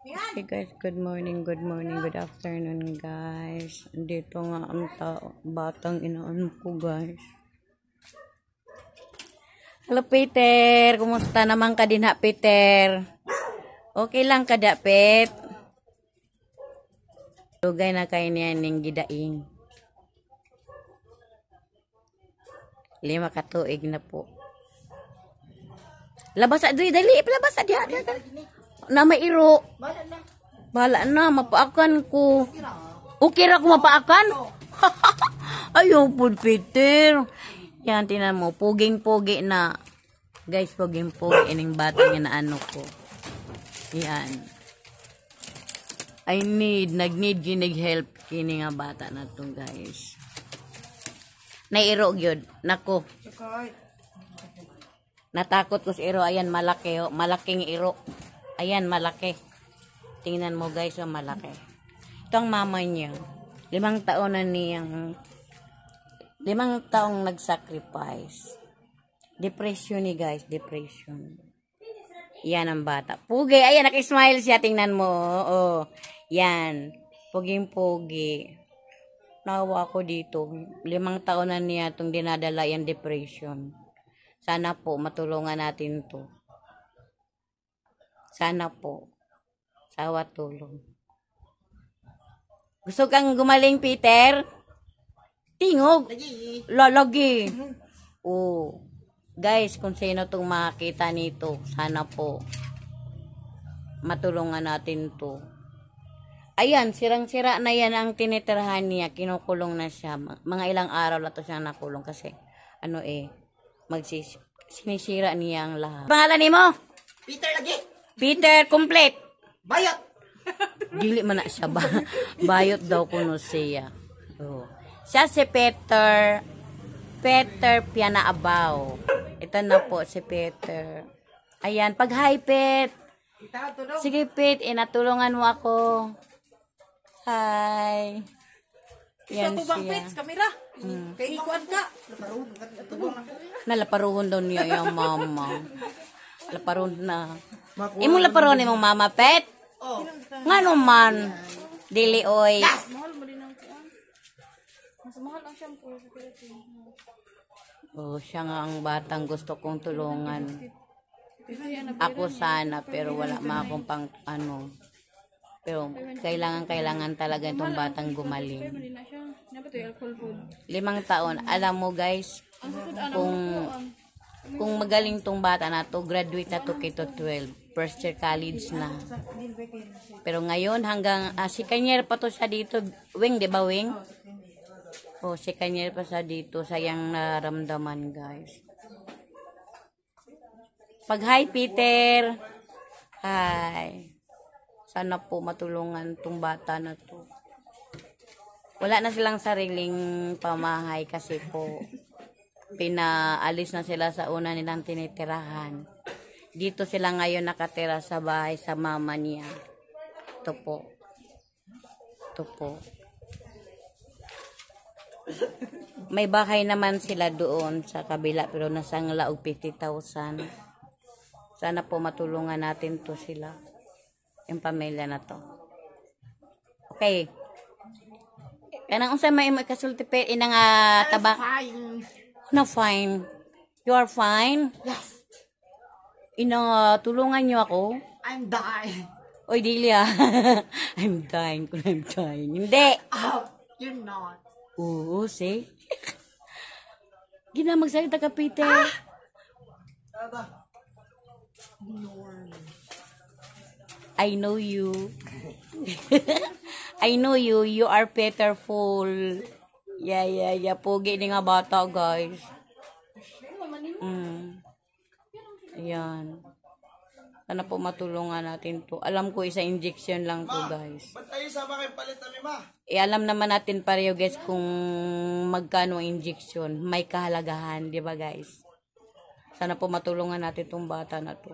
Hey guys, good morning, good afternoon guys. Dito nga ang batang inaano ko guys. Hello Peter, kumusta naman ka din ha Peter? Okay lang ka da Pet? Lugay na kayo niya ning gidaing. 5 katuig na po. Labas dali, labas diha. Na may iro. Bala na, mapaakan ko. Okay ra ko mapaakan? Ayaw po, Peter. Yan, tinan mo. Puging-pugi na. Guys, puging-pugi. Ining bata nga na ano ko. Yan. Nag-need ginig help. Kini nga bata na to, guys. Nairo gyud. Nako. Natakot ko sa iro. Ayan, malaki. Oh. Malaking iro. Ayan, malaki. Tingnan mo guys, oh, malaki. Ito ang mama niya. 5 taon na niyang 5 taong nag-sacrifice. Depression ni guys, depression. Yan ang bata. Pugi, ayan, nakismile siya. Tingnan mo. Oh, yan. Puging-pugi. Nawa ko dito. 5 taon na niya itong dinadala yung depression. Sana po, matulungan natin to. Sana po. Sawa tulong. Gusto kang gumaling, Peter? Tingog. Lalagi. Oh. Guys, kung sino itong makakita nito, sana po matulungan natin to. Ayan, sirang-sira na yan ang tinitirahan niya. Kinukulong na siya. Mga ilang araw na to siya nakulong kasi sinisira niya ang lahat. Pangalan ni mo? Peter lagi. Peter, complete. Bayot. Dili man na siya ba? Bayot daw kuno siya. Oh. Siya si Peter. Peter Pianaabaw. Ito na po si Peter. Ayan, pag hi Pet. Sige Pet, inatulungan mo ako. Hi. Yan Sa tubang siya. pets, kamera. Kay ikuan ka. Nalaparuhon daw niya yung mama. Laparon na. Imong laparon imong mama Pet? Oh. Nga naman. Dili oy. Mahal mo din ang kuan. Mas mahal ang shampoo sa Pilipinas. Oh, siya nga ang batang gusto kong tulungan. Ako sana pero wala ma akong pang ano. Pero kailangan talaga itong batang gumaling. Hindi na siya. Dapat yung alcohol food. 5 taon. Alam mo guys, kung magaling tong bata na to, graduate na to kito 12. First year college na. Pero ngayon hanggang si Kanyer pa to siya dito. Wing, di ba Wing? Oh, si Kanyer pa siya dito. Sayang naramdaman guys. Pag hi Peter. Hi. Sana po matulungan tong bata na to. Wala na silang sariling pamahay kasi po pinaalis na sila sa una nilang tinitirahan. Dito sila ngayon nakatira sa bahay sa mama niya. Ito po. Ito po. May bahay naman sila doon sa kabila pero nasangla og 50,000. Sana po matulungan natin to sila. Yung pamilya na to. Okay. Kanang unsa may kasulti pe inang taba. Fine. Na fine. You are fine? Yes. Tulungan niyo ako? I'm dying. Oy, dili ah. I'm dying. Hindi. Oh, you're not. Oo, see? Gina, magsalita ka, Peter. I know you. I know you. You are Peterful. Yeah. Pogi ni nga bata, guys. Ayan. Sana po matulungan natin to. Alam ko isa injection lang to guys. Ba't tayo sa mga palit namin ma? Alam naman natin pareho guys kung magkano injection. May kahalagahan, di ba guys? Sana po matulungan natin tong bata na to.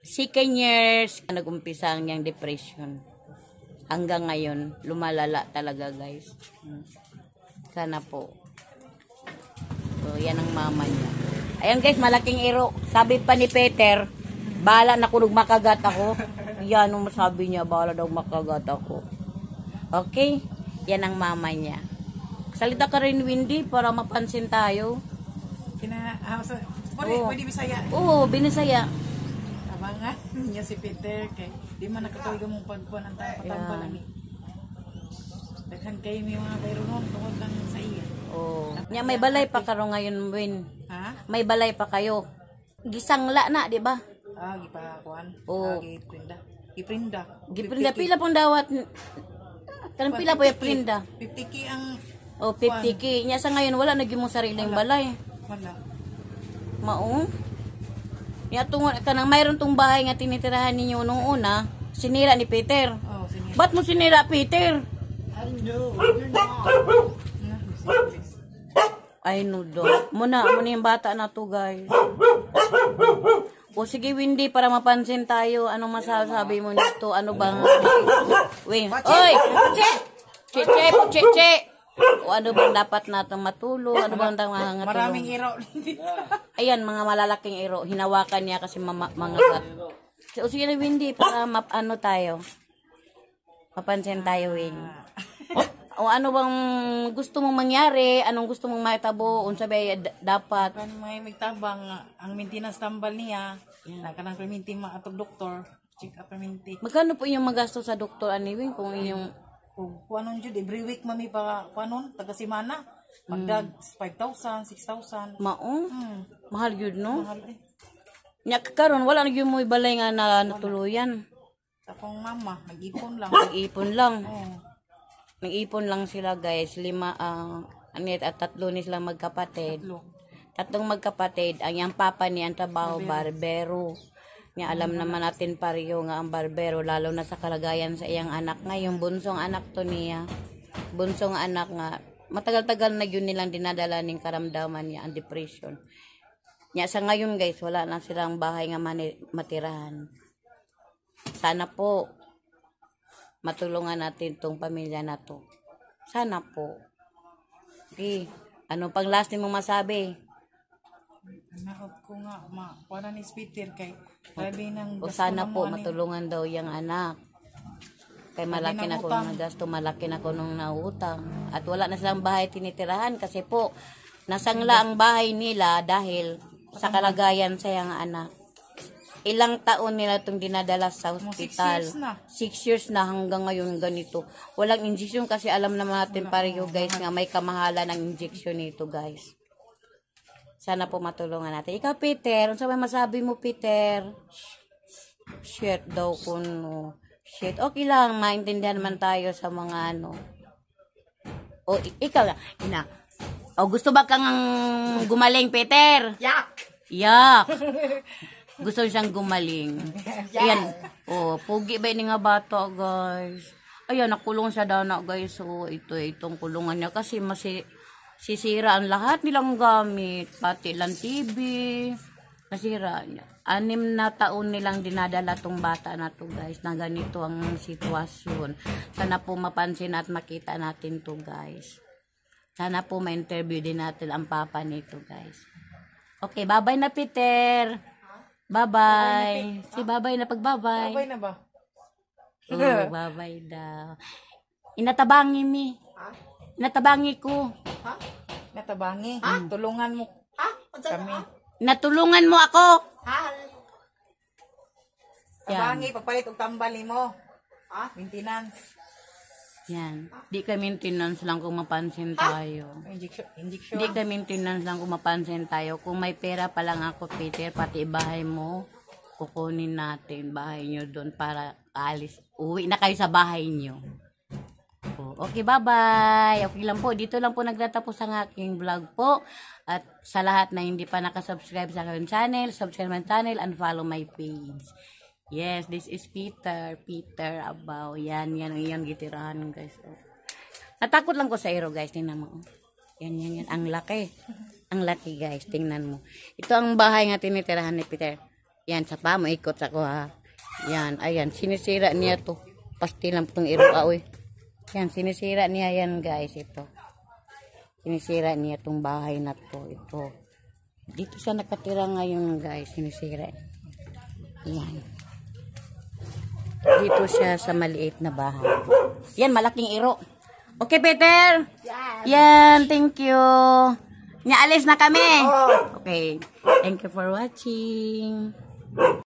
6 years nag-umpisa ang niyang depression. Hanggang ngayon, lumalala talaga guys. Sana po. So, yan ang mama niya. Ayan guys, malaking iro. Sabi pa ni Peter, Bahala na kung makagat ako. Yan ang sabi niya, bahala daw makagat ako. Okay? Yan ang mama niya. Salita ka rin, Windy, para mapansin tayo. Pwede Bisaya. Oo, binisaya. Abangan niya si Peter kay di man nakatuloy mong pagkuhan ang patambal lang eh. Daghan kayo may mga bayro noon tungod lang sa iya. Oo. Nya may balay pa karo ngayon, Win. Ha? May balay pa kayo. Gisangla na, di ba? Gipakuan. Oo. Giprinda. Giprinda. Giprinda pila pong dawat. Kanang pila po yung prinda. 50k ang O 50k. Nya sa ngayon wala na gyud mong sariling balay. wala. Mao. Nya tungod kanang mayroon tong bahay nga tinitirahan ninyo nung una, sinira ni Peter. Oh, sige. Ba't mo sinira, Peter? No, you're not. Ay, nudo. Muna yung bata na to, guys. O sige, Windy, para mapansin tayo, anong masasabi mo nito? Ano bang... Wait. Oy! Che! O ano bang dapat natin matulog? Ano bang mga Maraming iro. Ayan, mga malalaking iro. Hinawakan niya kasi mga gat. O sige na, Windy, para ano tayo? Mapansin tayo, Windy. O ano bang gusto mong mangyari? Anong gusto mong maitabo? Unsa ba dapat? Kan may magtabang ang maintenance tambal niya. Kanang perminti atog doktor. Check up perminti. Magkano po yung magasto sa doktor aniwing kung inyong Kuanon jud every week mami pa kuanon taga semana. Magdag 5,000, 6,000. mao? Mahal yun, no? Mahal eh. Nya karon wala na gyud mo ibalay nga na natuluyan. Akong mama nag-ipon lang. Nag-ipon lang. Oh. Nag-ipon lang sila, guys. 5 at 3 ni sila magkapatid. Tatlong magkapatid. Ang yang papa niya ang trabaho barbero. Niya alam naman natin pareho nga ang barbero lalo na sa kalagayan sa iyang anak ngayon. Bunsong anak to niya. Bunsong anak nga matagal-tagal na yun nilang dinadala ng karamdaman niya ang depression. Niya sa ngayon, guys, wala na silang bahay nga matirahan. Sana po matulungan natin tong pamilya na to. Sana po. Okay. Ano pang last mo masabi? Naot ko nga kuanan ni Peter kay sabi nang O sana po matulungan daw yung anak. Kay malaki na ko nung gasto, malaki na ko nung nautang. At wala na silang bahay tinitirahan kasi po nasangla ang bahay nila dahil sa kalagayan sa yung anak. Ilang taon nila itong dinadala sa hospital. 6 years na hanggang ngayon ganito. Walang injection kasi alam naman natin pareho, guys, nga may kamahalan ng injection nito, guys. Sana po matulungan natin. Ikaw, Peter, ano may masabi mo, Peter? Shit daw kuno. Shit, okay lang. Maintindihan naman tayo sa mga ano. O, ikaw na. Ina. O, gusto ba kang gumaling, Peter? Yak! Gusto siyang gumaling. Ayan. O, pugi ba ini nga bata, guys? Ayan, nakulong siya daw na, guys. So, itong kulungan niya. Kasi sisira ang lahat nilang gamit. Pati lang TV. Nasira niya. 6 na taon nilang dinadala tong bata na to, guys. Na ganito ang sitwasyon. Sana po mapansin at makita natin to, guys. Sana po ma-interview din natin ang papa nito, guys. Okay, bye-bye na, Peter. Bye-bye. Si bye-bye na pagbabay. Babay na ba? Oh, bye-bye daw. Inatabangi mi. Inatabangi ko. Natabangi. Tulungan mo kami. Natulungan mo ako. Tabangi pagpalit og tambal nimo. Maintenance. Yan. Di ka maintenance lang kung mapansin tayo. Injection. Di ka maintenance lang kung mapansin tayo. Kung may pera pa lang ako, Peter, pati bahay mo, kukunin natin bahay nyo doon para alis. Uwi na kayo sa bahay nyo. Okay, bye-bye. Okay lang po. Dito lang po nagtatapos ang aking vlog po. At sa lahat na hindi pa nakasubscribe sa aking channel, subscribe my channel and follow my page. Yes, this is Peter Abaw. Yan, gitirahan, guys. Natakot lang ko sa iro, guys. Tingnan mo. Yan. Ang laki. Ang laki, guys. Tingnan mo. Ito ang bahay nga tinitirahan ni Peter. Yan, sa pa mo, ikot ako, ha. Yan, ayan. Sinisira niya to. Pasti lang itong iro, uy. Yan, sinisira niya yan, guys. Ito. Sinisira niya itong bahay na to. Ito. Dito siya nakatira ngayon, guys. Sinisira. Yan. Dito siya sa maliit na bahay. Yan, malaking iro. Okay, Peter? Yan, thank you. Nyaalis na kami. Okay. Thank you for watching.